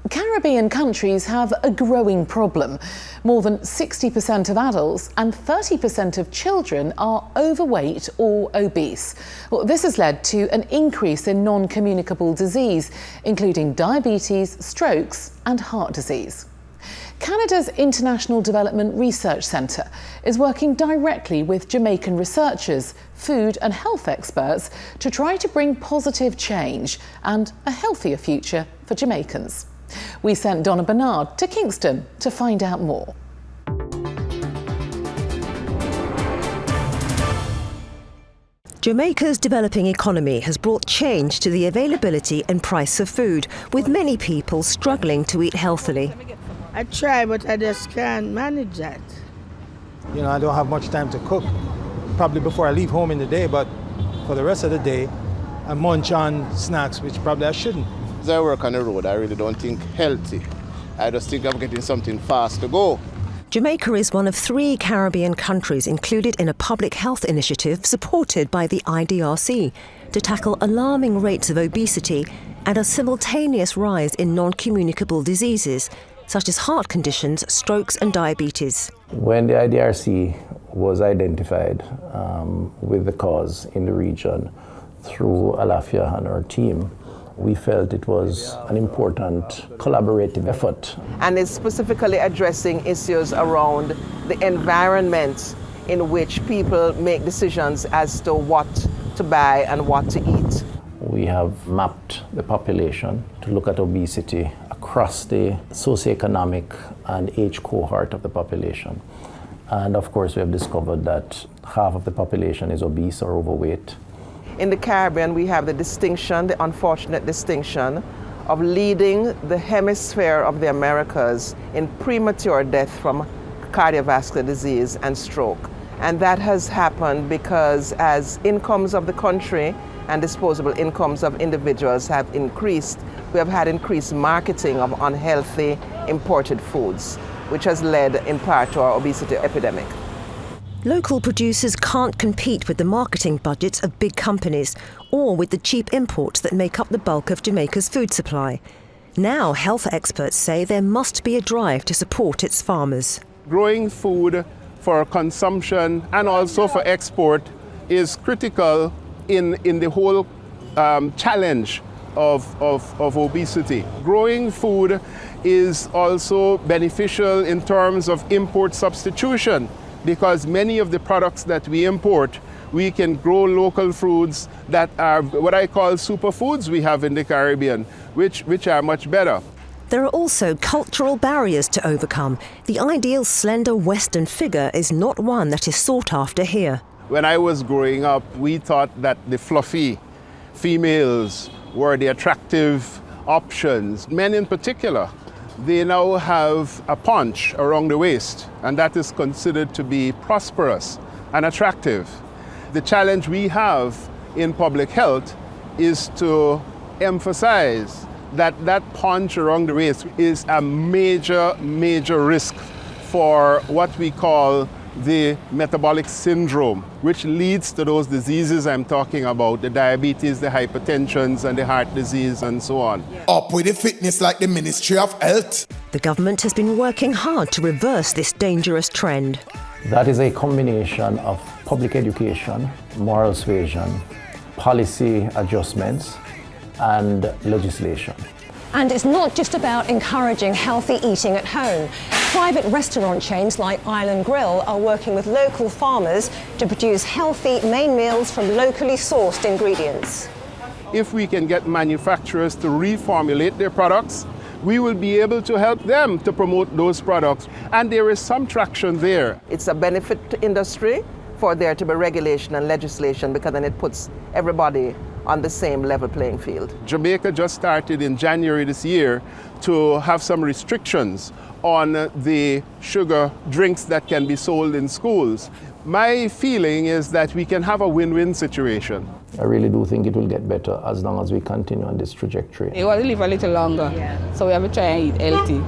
Caribbean countries have a growing problem. More than 60% of adults and 30% of children are overweight or obese. Well, this has led to an increase in non-communicable disease, including diabetes, strokes and heart disease. Canada's International Development Research Centre is working directly with Jamaican researchers, food and health experts to try to bring positive change and a healthier future for Jamaicans. We sent Donna Bernard to Kingston to find out more. Jamaica's developing economy has brought change to the availability and price of food, with many people struggling to eat healthily. I try, but I just can't manage that. You know, I don't have much time to cook, probably before I leave home in the day, but for the rest of the day, I munch on snacks, which probably I shouldn't. As I work on the road, I really don't think healthy. I just think I'm getting something fast to go. Jamaica is one of 3 Caribbean countries included in a public health initiative supported by the IDRC to tackle alarming rates of obesity and a simultaneous rise in non-communicable diseases, such as heart conditions, strokes and diabetes. When the IDRC was identified with the cause in the region through Alafia and her team, we felt it was an important collaborative effort. And it's specifically addressing issues around the environment in which people make decisions as to what to buy and what to eat. We have mapped the population to look at obesity across the socioeconomic and age cohort of the population. And of course, we have discovered that half of the population is obese or overweight. In the Caribbean, we have the distinction, the unfortunate distinction, of leading the hemisphere of the Americas in premature death from cardiovascular disease and stroke. And that has happened because as incomes of the country and disposable incomes of individuals have increased, we have had increased marketing of unhealthy imported foods, which has led in part to our obesity epidemic. Local producers can't compete with the marketing budgets of big companies or with the cheap imports that make up the bulk of Jamaica's food supply. Now, health experts say there must be a drive to support its farmers. Growing food for consumption and also for export is critical in the whole challenge of obesity. Growing food is also beneficial in terms of import substitution, because many of the products that we import, we can grow local foods that are what I call superfoods we have in the Caribbean, which are much better. There are also cultural barriers to overcome. The ideal slender Western figure is not one that is sought after here. When I was growing up, we thought that the fluffy females were the attractive options. Men in particular, they now have a punch around the waist, and that is considered to be prosperous and attractive. The challenge we have in public health is to emphasize that that punch around the waist is a major risk for what we call the metabolic syndrome, which leads to those diseases I'm talking about, the diabetes, the hypertensions, and the heart disease, and so on. Up with the fitness like the Ministry of Health. The government has been working hard to reverse this dangerous trend. That is a combination of public education, moral suasion, policy adjustments, and legislation. And it's not just about encouraging healthy eating at home. Private restaurant chains like Island Grill are working with local farmers to produce healthy main meals from locally sourced ingredients. If we can get manufacturers to reformulate their products, we will be able to help them to promote those products. And there is some traction there. It's a benefit to industry for there to be regulation and legislation, because then it puts everybody on the same level playing field. Jamaica just started in January this year to have some restrictions on the sugar drinks that can be sold in schools. My feeling is that we can have a win-win situation. I really do think it will get better as long as we continue on this trajectory. You want to live a little longer, so we have to try and eat healthy.